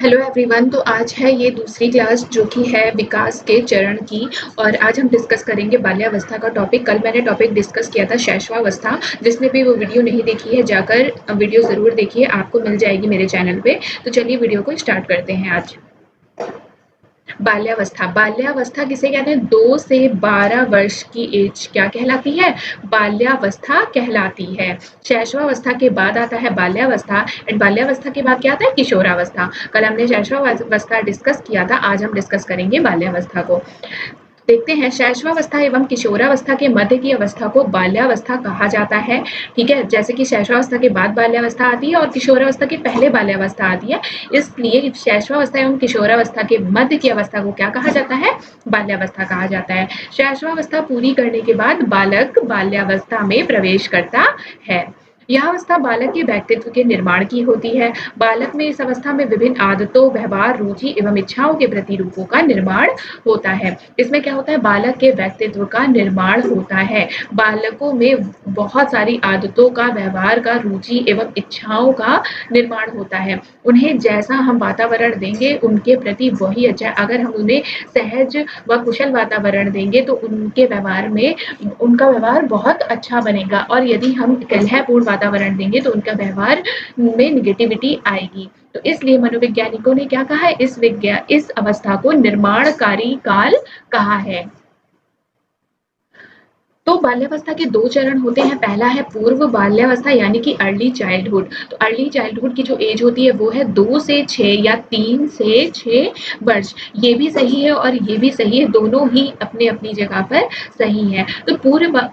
Hello everyone. तो आज है ये दूसरी क्लास जो कि है विकास के चरण की। और आज हम डिस्कस करेंगे बाल्यावस्था का टॉपिक। कल मैंने टॉपिक डिस्कस किया था शैशवावस्था। जिसने भी वो वीडियो नहीं देखी है जाकर वीडियो ज़रूर देखिए, आपको मिल जाएगी मेरे चैनल पे। तो चलिए वीडियो को स्टार्ट करते हैं आज। बाल्यावस्था, बाल्यावस्था किसे कहते हैं? 2 से 12 वर्ष की एज क्या कहलाती है? बाल्यावस्था कहलाती है। शैशवावस्था के बाद आता है बाल्यावस्था एंड बाल्यावस्था के बाद क्या आता है? किशोरावस्था। कल हमने शैशवावस्था डिस्कस किया था, आज हम डिस्कस करेंगे बाल्यावस्था को। देखते हैं, शैशवावस्था एवं किशोरावस्था के मध्य की अवस्था को बाल्यावस्था कहा जाता है। ठीक है, जैसे कि शैशवावस्था के बाद बाल्यावस्था आती है और किशोरावस्था के पहले बाल्यावस्था आती है, इसलिए शैशवावस्था एवं किशोरावस्था के मध्य की अवस्था को क्या कहा जाता है? बाल्यावस्था कहा जाता है। शैशवावस्था पूरी करने के बाद बालक बाल्यावस्था में प्रवेश करता है। यह अवस्था बालक के व्यक्तित्व के निर्माण की होती है। बालक में इस अवस्था में विभिन्न आदतों, व्यवहार, रुचि एवं इच्छाओं के प्रतिरूपों का निर्माण होता है। इसमें क्या होता है? बालक के व्यक्तित्व का निर्माण होता है। बालकों में बहुत सारी आदतों का, व्यवहार का, रुचि एवं इच्छाओं का निर्माण होता है। उन्हें जैसा हम वातावरण देंगे उनके प्रति वही अच्छा है। अगर हम उन्हें सहज व कुशल वातावरण देंगे तो उनके व्यवहार में उनका व्यवहार बहुत अच्छा बनेगा, और यदि हम कलहपूर्ण वातावरण देंगे तो उनका व्यवहार में निगेटिविटी आएगी। तो इसलिए मनोवैज्ञानिकों ने क्या कहा है? इस अवस्था को निर्माणकारी काल कहा है। तो बाल्यावस्था के 2 चरण होते हैं। पहला है पूर्व बाल्यावस्था यानी कि अर्ली चाइल्डहुड। तो अर्ली चाइल्डहुड की जो एज होती है वो है 2 से 6 या 3 से 6 वर्ष। ये भी सही है और ये भी सही है, दोनों ही अपनी-अपनी जगह पर सही है। तो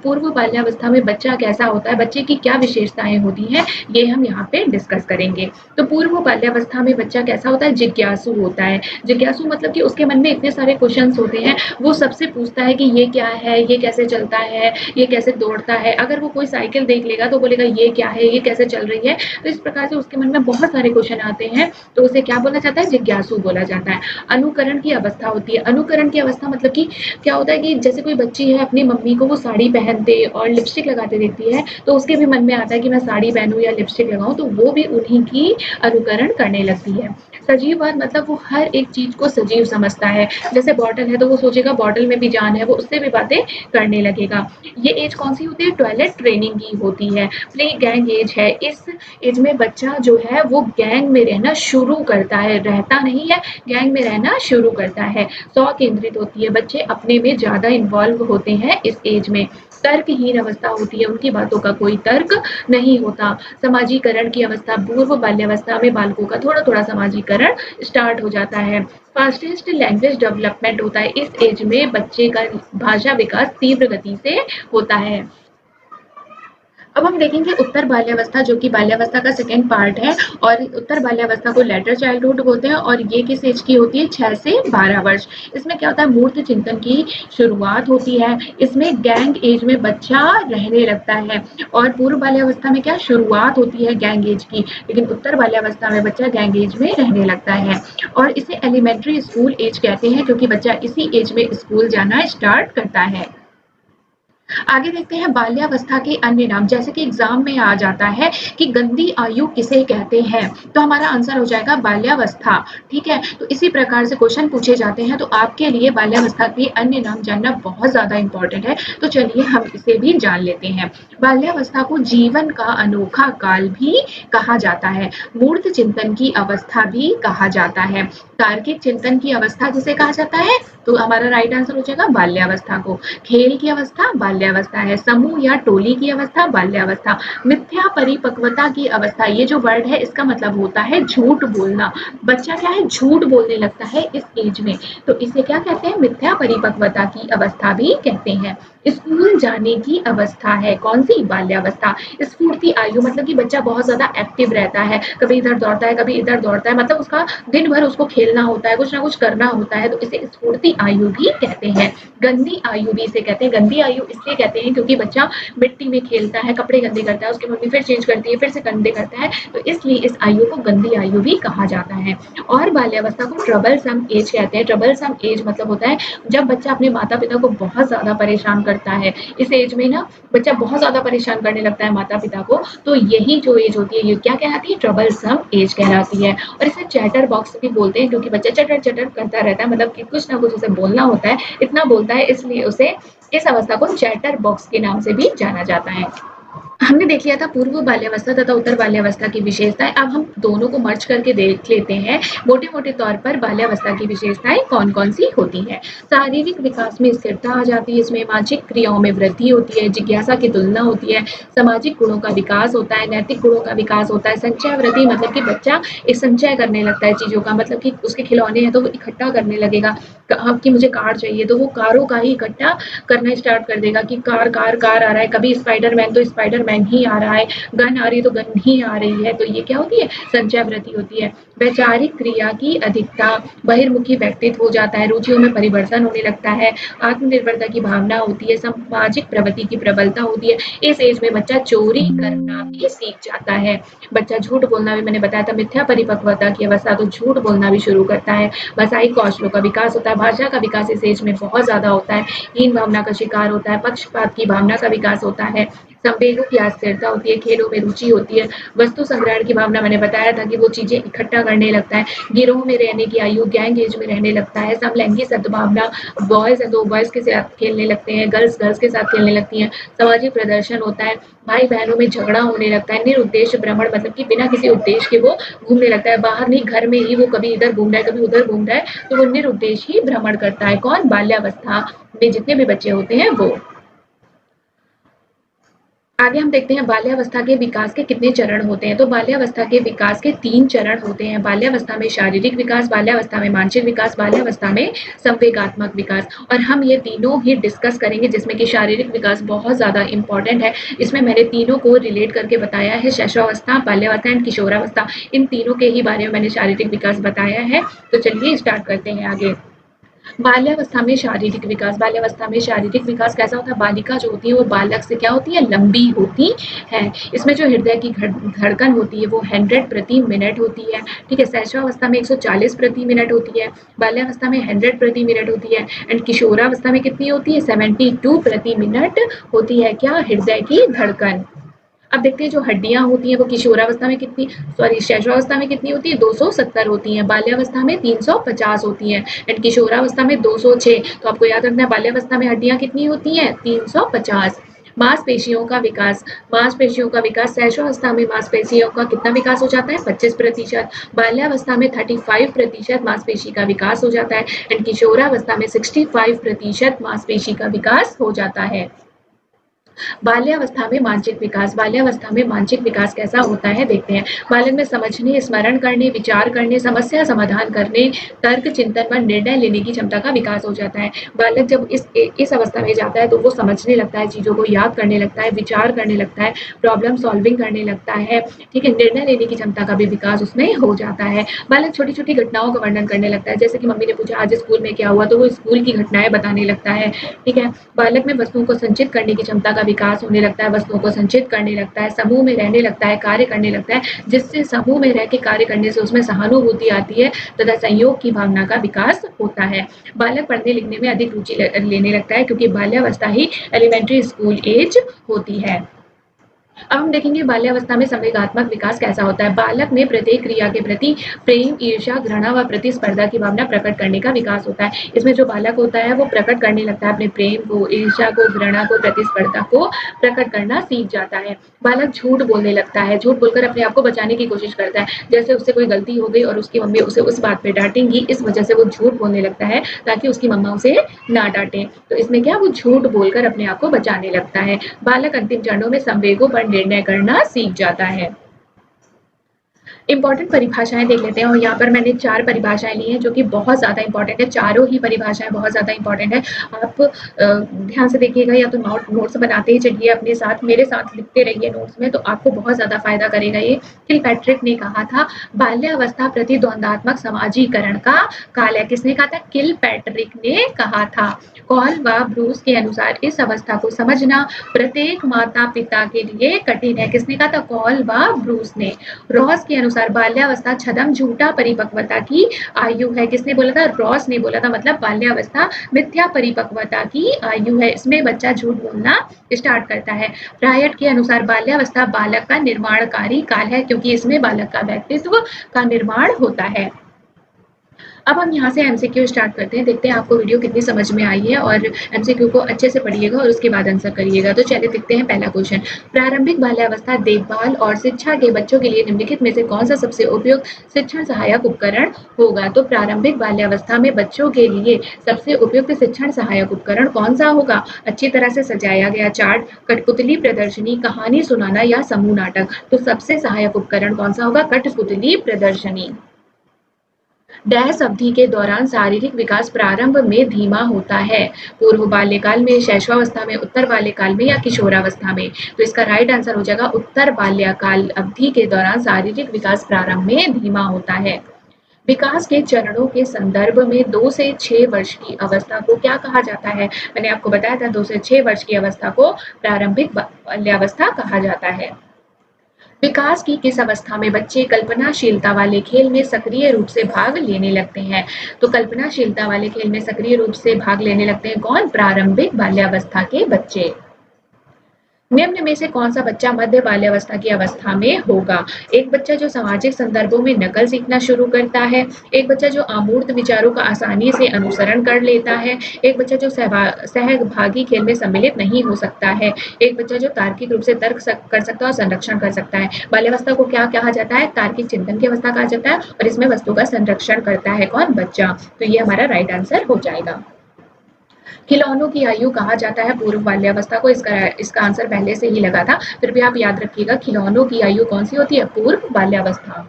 पूर्व बाल्यावस्था में बच्चा कैसा होता है, बच्चे की क्या विशेषताएँ होती हैं, ये हम यहाँ पे डिस्कस करेंगे। तो पूर्व बाल्यावस्था में बच्चा कैसा होता है? जिज्ञासु होता है। जिज्ञासु मतलब कि उसके मन में इतने सारे क्वेश्चन्स होते हैं, वो सबसे पूछता है कि ये क्या है, ये कैसे चलता है, ये कैसे दौड़ता है। अगर वो कोई साइकिल देख लेगा तो बोलेगा ये क्या है, ये कैसे चल रही है। तो इस प्रकार से उसके मन में बहुत सारे क्वेश्चन आते हैं, तो उसे क्या बोला जाता है? जिज्ञासु बोला जाता है। अनुकरण की अवस्था होती है। अनुकरण की अवस्था मतलब कि क्या होता है कि जैसे कोई बच्ची है, अपनी मम्मी को वो साड़ी पहनते और लिपस्टिक लगाते देखती है, तो उसके भी मन में आता है कि मैं साड़ी पहनूं या लिपस्टिक लगाऊं, तो वो भी उन्हीं की अनुकरण करने लगती है। सजीववाद मतलब वो हर एक चीज को सजीव समझता है। जैसे बॉटल है तो वो सोचेगा बॉटल में भी जान है, वो उससे भी बातें करने लगेगा। ये एज कौन सी होती है? टॉयलेट ट्रेनिंग की होती है। प्ले गैंग एज है। इस एज में बच्चा जो है वो गैंग में रहना शुरू करता है, रहता नहीं है, गैंग में रहना शुरू करता है। 100 केंद्रित होती है। बच्चे अपने में ज्यादा इन्वॉल्व होते हैं इस एज में। तर्कहीन अवस्था होती है, उनकी बातों का कोई तर्क नहीं होता। समाजीकरण की अवस्था, पूर्व बाल्यावस्था में बालकों का थोड़ा थोड़ा समाजीकरण स्टार्ट हो जाता है। फास्टेस्ट लैंग्वेज डेवलपमेंट होता है। इस एज में बच्चे का भाषा विकास तीव्र गति से होता है। अब हम देखेंगे उत्तर बाल्यावस्था, जो कि बाल्यावस्था का सेकंड पार्ट है। और उत्तर बाल्यावस्था को लेटर चाइल्डहुड बोलते हैं, और ये किस एज की होती है? 6 से 12 वर्ष। इसमें क्या होता है? मूर्त चिंतन की शुरुआत होती है। इसमें गैंग एज में बच्चा रहने लगता है। और पूर्व बाल्यावस्था में क्या शुरुआत होती है गैंग एज की, लेकिन उत्तर बाल्यावस्था में बच्चा गैंग एज में रहने लगता है। और इसे एलिमेंट्री स्कूल एज कहते हैं, क्योंकि बच्चा इसी एज में स्कूल जाना स्टार्ट करता है। आगे देखते हैं बाल्यावस्था के अन्य नाम, जैसे कि एग्जाम में आ जाता है कि गंदी आयु किसे कहते हैं, तो हमारा आंसर हो जाएगा बाल्यावस्था। ठीक है, तो इसी प्रकार से क्वेश्चन पूछे जाते हैं, तो आपके लिए बाल्यावस्था के अन्य नाम जानना बहुत ज्यादा इंपॉर्टेंट है। तो चलिए हम इसे भी जान लेते हैं। बाल्यावस्था को जीवन का अनोखा काल भी कहा जाता है। मूर्त चिंतन की अवस्था भी कहा जाता है। तार्किक चिंतन की अवस्था जिसे कहा जाता है, तो हमारा राइट आंसर हो जाएगा बाल्यावस्था को। खेल की अवस्था बाल्यावस्था है। समूह या टोली की अवस्था बाल्यावस्था। मिथ्या परिपक्वता की अवस्था, ये जो वर्ड है इसका मतलब होता है झूठ बोलना। बच्चा क्या है? झूठ बोलने लगता है इस एज में, तो इसे क्या कहते हैं? मिथ्या परिपक्वता की अवस्था भी कहते हैं। स्कूल जाने की अवस्था है कौन सी? बाल्यावस्था। स्फूर्ति आयु मतलब कि बच्चा बहुत ज्यादा एक्टिव रहता है, कभी इधर दौड़ता है, कभी इधर दौड़ता है, मतलब उसका दिन भर उसको खेलना होता है, कुछ ना कुछ करना होता है, तो इसे स्फूर्ति आयु भी कहते हैं। गंदी आयु भी इसे कहते हैं। गंदी आयु इसलिए कहते हैं क्योंकि बच्चा मिट्टी में खेलता है, कपड़े गंदे करता है, उसकी मम्मी फिर चेंज करती है, फिर से गंदे करता है, तो इसलिए इस आयु को गंदी आयु भी कहा जाता है। और बाल्यावस्था को ट्रबल सम एज कहते हैं। ट्रबल सम एज मतलब होता है जब बच्चा अपने माता पिता को बहुत ज्यादा परेशान करता है। इस एज में ना बच्चा बहुत ज़्यादा परेशान करने लगता है माता-पिता को, तो यही जो एज होती है ये क्या कहलाती है? ट्रबलसम एज कहलाती है। और इसे चैटर बॉक्स भी बोलते हैं क्योंकि बच्चा चटर-चटर करता रहता है, मतलब कि कुछ ना कुछ उसे बोलना होता है, इतना बोलता है इसलिए उसे इस अवस्था को चैटर बॉक्स के नाम से भी जाना जाता है। हमने देख लिया था पूर्व बाल्यावस्था तथा उत्तर बाल्यावस्था की विशेषताएं। अब हम दोनों को मर्ज करके देख लेते हैं मोटे-मोटे तौर पर बाल्यावस्था की विशेषताएं कौन-कौन सी होती हैं। शारीरिक विकास में स्थिरता आ जाती है, इसमें मानसिक क्रियाओं में वृद्धि होती है, जिज्ञासा की तुलना होती है, सामाजिक गुणों का विकास होता है, नैतिक गुणों का विकास होता है, संचय वृद्धि मतलब कि बच्चा एक संचय करने लगता है चीज़ों का, मतलब कि उसके खिलौने हैं तो वो इकट्ठा करने लगेगा। कि मुझे कार चाहिए तो वो कारों का ही इकट्ठा करना स्टार्ट कर देगा कि कार कार कार आ रहा है, कभी स्पाइडरमैन तो स्पाइडरमैन ही आ रहा है, गन आ रही है तो गन ही आ रही है। तो ये क्या होती है? संचय वृत्ति होती है। वैचारिक क्रिया की अधिकता, बहिर्मुखी व्यक्तित्व हो जाता है, रुचियों में परिवर्तन होने लगता है, आत्मनिर्भरता की भावना होती है, सामाजिक प्रवृत्ति की प्रबलता होती है। इस एज में बच्चा चोरी करना भी सीख जाता है, बच्चा झूठ बोलना भी, मैंने बताया था मिथ्या परिपक्वता की अवस्था, तो झूठ बोलना भी शुरू करता है। भाषाई कौशलों का विकास होता है, भाषा का विकास इस एज में बहुत ज़्यादा होता है, हीन भावना का शिकार होता है, पक्षपात की भावना का विकास होता है, संवेगों की अस्थिरता होती है, खेलों में रुचि होती है, वस्तु संग्रहण की भावना, मैंने बताया था कि वो चीज़ें इकट्ठा करने लगता है, गिरोह में रहने की आयु, गैंग एज में रहने लगता है, समलैंगिक सद्भावना, बॉयज़ है तो बॉयज़ के साथ खेलने लगते हैं, गर्ल्स गर्ल्स के साथ खेलने लगती हैं, सामाजिक प्रदर्शन होता है, भाई बहनों में झगड़ा होने लगता है, निरुद्देश्य भ्रमण मतलब कि बिना किसी उद्देश्य के वो घूमने लगता है, बाहर नहीं घर में ही वो कभी इधर घूम रहा है कभी उधर घूम रहा है, तो वो निरुद्देश्य ही भ्रमण करता है। कौन? बाल्यावस्था में जितने भी बच्चे होते हैं वो। आगे हम देखते हैं बाल्यावस्था के विकास के कितने चरण होते हैं। तो बाल्यावस्था के विकास के 3 चरण होते हैं। बाल्यावस्था में शारीरिक विकास, बाल्यावस्था में मानसिक विकास, बाल्यावस्था में संवेगात्मक विकास, और हम ये तीनों ही डिस्कस करेंगे जिसमें कि शारीरिक विकास बहुत ज़्यादा इम्पोर्टेंट है। इसमें मैंने तीनों को रिलेट करके बताया है, शैशवावस्था, बाल्यावस्था एंड किशोरावस्था, इन तीनों के ही बारे में मैंने शारीरिक विकास बताया है। तो चलिए स्टार्ट करते हैं आगे। बाल्यावस्था में शारीरिक विकास, बाल्यावस्था में शारीरिक विकास कैसा होता है? बालिका जो होती है वो बालक से क्या होती है? लंबी होती है। इसमें जो हृदय की धड़कन होती है वो 100 प्रति मिनट होती है, ठीक है। शैशवावस्था में 140 प्रति मिनट होती है, बाल्यावस्था में 100 प्रति मिनट होती है, एंड किशोरावस्था में कितनी होती है? 72 प्रति मिनट होती है क्या? हृदय की धड़कन। अब देखते हैं जो हड्डियां होती हैं वो किशोरावस्था में कितनी, सॉरी शैशवावस्था में कितनी होती है? 270 होती हैं, बाल्यावस्था में 350 होती हैं, एंड किशोरावस्था में 206। तो आपको याद रखना है बाल्यावस्था में हड्डियां कितनी होती हैं? 350। मांसपेशियों का विकास, मांसपेशियों का विकास, शैशवावस्था में मांसपेशियों का कितना विकास हो जाता है? 25%, बाल्यावस्था में 35% मांसपेशी का विकास हो जाता है, एंड किशोरावस्था में 65% मांसपेशी का विकास हो जाता है। बाल्यावस्था में मानसिक विकास, बाल्यावस्था में मानसिक विकास कैसा होता है देखते हैं। बालक में समझने, स्मरण करने, विचार करने, समस्या समाधान करने, तर्क चिंतन व निर्णय लेने की क्षमता का विकास हो जाता है। बालक जब इस अवस्था में जाता है तो वो समझने लगता है, चीज़ों को याद करने लगता है, विचार करने लगता है, प्रॉब्लम सॉल्विंग करने लगता है, ठीक है। निर्णय लेने की क्षमता का भी विकास उसमें हो जाता है। बालक छोटी-छोटी घटनाओं का वर्णन करने लगता है, जैसे कि मम्मी ने पूछा आज स्कूल में क्या हुआ, तो वो स्कूल की घटनाएँ बताने लगता है, ठीक है। बालक में वस्तुओं को संचित करने की क्षमता का विकास होने लगता है, वस्तुओं को संचित करने लगता है, समूह में रहने लगता है, कार्य करने लगता है, जिससे समूह में रह के कार्य करने से उसमें सहानुभूति आती है तथा सहयोग की भावना का विकास होता है। बालक पढ़ने लिखने में अधिक रुचि लेने लगता है क्योंकि बाल्यावस्था ही एलिमेंट्री स्कूल एज होती है। अब हम देखेंगे बाल्यावस्था में संवेगात्मक विकास कैसा होता है। बालक में प्रत्येक क्रिया के प्रति प्रेम, ईर्ष्या, घृणा व प्रतिस्पर्धा की भावना प्रकट करने का विकास होता है। इसमें जो बालक होता है वो प्रकट करने लगता है अपने प्रेम को, ईर्ष्या को, घृणा को, प्रतिस्पर्धा को प्रकट करना सीख जाता है। बालक झूठ बोलने लगता है, झूठ बोलकर अपने आप को बचाने की कोशिश करता है, जैसे उससे कोई गलती हो गई और उसकी मम्मी उसे उस बात पे डांटेंगी, इस वजह से वो झूठ बोलने लगता है ताकि उसकी मम्मा उसे ना डांटे। तो इसमें क्या, वो झूठ बोलकर अपने आप को बचाने लगता है। बालक अंतिम चरणों में संवेगों पर निर्णय करना सीख जाता है। इम्पॉर्टेंट परिभाषाएँ देख लेते हैं, और यहाँ पर मैंने 4 परिभाषाएँ ली हैं जो कि बहुत ज़्यादा इम्पॉर्टेंट है, चारों ही परिभाषाएँ बहुत ज़्यादा इम्पॉर्टेंट है। आप ध्यान से देखिएगा, या तो नोट्स बनाते ही चलिए अपने साथ, मेरे साथ लिखते रहिए नोट्स में, तो आपको बहुत ज़्यादा फ़ायदा करेगा ये। किलपैट्रिक ने कहा था बाल्यावस्था प्रतिद्वंदात्मक समाजीकरण का काल है। किसने कहा था? किलपैट्रिक ने कहा था। कॉल व ब्रूस के अनुसार इस अवस्था को समझना प्रत्येक माता-पिता के लिए कठिन है। किसने कहा था? कॉल व ब्रूस ने। रॉस के अनुसार अनुसार बाल्यावस्था छदम झूठा परिपक्वता की आयु है। किसने बोला था? रॉस ने बोला था। मतलब बाल्यावस्था मिथ्या परिपक्वता की आयु है, इसमें बच्चा झूठ बोलना स्टार्ट करता है। ब्रायट के अनुसार बाल्यावस्था बालक का निर्माणकारी काल है, क्योंकि इसमें बालक का व्यक्तित्व का निर्माण होता है। अब हम यहाँ से एमसीक्यू स्टार्ट करते हैं, देखते हैं आपको वीडियो कितनी समझ में आई है और एमसीक्यू को अच्छे से पढ़िएगा और उसके बाद आंसर करिएगा। तो चलिए देखते हैं पहला क्वेश्चन। प्रारंभिक बाल्यावस्था देखभाल और शिक्षा के बच्चों के लिए निम्नलिखित में से कौन सा सबसे उपयुक्त शिक्षण सहायक उपकरण होगा? तो प्रारंभिक बाल्यावस्था में बच्चों के लिए सबसे उपयुक्त शिक्षण सहायक उपकरण कौन सा होगा? अच्छी तरह से सजाया गया चार्ट, कठपुतली प्रदर्शनी, कहानी सुनाना या समूह नाटक। तो सबसे सहायक उपकरण कौन सा होगा? कठपुतली प्रदर्शनी। डैश अवधि के दौरान शारीरिक विकास प्रारंभ में धीमा होता है? पूर्व बाल्यकाल में, शैशवावस्था में, उत्तर बाल्यकाल में या किशोरावस्था में? तो इसका राइट आंसर हो जाएगा उत्तर बाल्यकाल अवधि के दौरान शारीरिक विकास प्रारंभ में धीमा होता है। विकास के चरणों के संदर्भ में 2 से 6 वर्ष की अवस्था को क्या कहा जाता है? मैंने आपको बताया था 2 से 6 वर्ष की अवस्था को प्रारंभिक बाल्यावस्था कहा जाता है। विकास की किस अवस्था में बच्चे कल्पनाशीलता वाले खेल में सक्रिय रूप से भाग लेने लगते हैं? तो कल्पनाशीलता वाले खेल में सक्रिय रूप से भाग लेने लगते हैं कौन? प्रारंभिक बाल्यावस्था के बच्चे। निम्न में से कौन सा बच्चा मध्य बाल्यावस्था की अवस्था में होगा? एक बच्चा जो सामाजिक संदर्भों में नकल सीखना शुरू करता है, एक बच्चा जो अमूर्त विचारों का आसानी से अनुसरण कर लेता है, एक बच्चा जो सहभागी खेल में सम्मिलित नहीं हो सकता है, एक बच्चा जो तार्किक रूप से तर्क कर सकता है और संरक्षण कर सकता है। बाल्यावस्था को क्या कहा जाता है? तार्किक चिंतन की अवस्था कहा जाता है और इसमें वस्तु का संरक्षण करता है कौन? बच्चा। तो ये हमारा राइट आंसर हो जाएगा। खिलौनों की आयु कहा जाता है पूर्व बाल्यावस्था को। इसका आंसर पहले से ही लगा था, फिर भी आप याद रखिएगा खिलौनों की आयु कौन सी होती है? पूर्व बाल्यावस्था।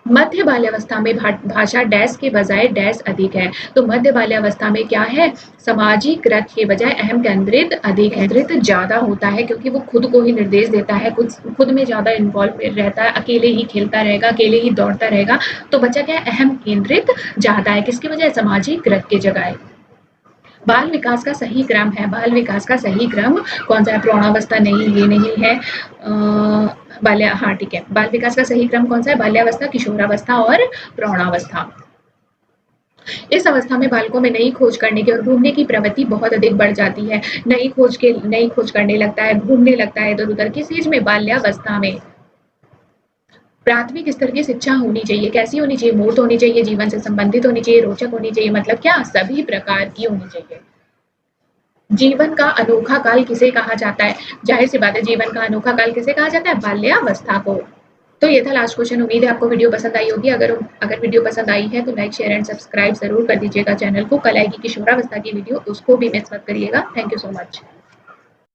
मध्य बाल्यावस्था में भाषा डैश के बजाय डैश अधिक है। तो मध्य बाल्यावस्था में क्या है? समाजीकृत के बजाय अहम केंद्रित अधिक केंद्रित ज्यादा होता है, क्योंकि वो खुद को ही निर्देश देता है, खुद में ज्यादा इन्वॉल्व रहता है, अकेले ही खेलता रहेगा, अकेले ही दौड़ता रहेगा। तो बच्चा क्या है? अहम केंद्रित ज्यादा है, किसके बजाय? समाजीकृत के जगह। बाल विकास का सही क्रम है, बाल विकास का सही क्रम कौन सा है? प्रौढ़ावस्था नहीं, ये नहीं है। हाँ ठीक है, बाल विकास का सही क्रम कौन सा है? बाल्यावस्था, किशोरावस्था और प्रौढ़ावस्था। इस अवस्था में बालकों में नई खोज करने की और घूमने की प्रवृत्ति बहुत अधिक बढ़ जाती है। नई खोज करने लगता है, घूमने लगता है इधर उधर। किस एज में? बाल्यावस्था में। प्राथमिक स्तर की शिक्षा होनी चाहिए, कैसी होनी चाहिए? मूर्त होनी चाहिए, जीवन से संबंधित होनी चाहिए, रोचक होनी चाहिए, मतलब क्या? सभी प्रकार की होनी चाहिए। जीवन का अनोखा काल किसे कहा जाता है? जाहिर सी बात है, जीवन का अनोखा काल किसे कहा जाता है? बाल्यावस्था को। तो ये था लास्ट क्वेश्चन। उम्मीद है आपको वीडियो पसंद आई होगी। अगर वीडियो पसंद आई है तो लाइक, शेयर एंड सब्सक्राइब जरूर कर दीजिएगा चैनल को। कल आएगी किशोरावस्था की वीडियो, उसको भी मिस मत करिएगा। Thank you so much.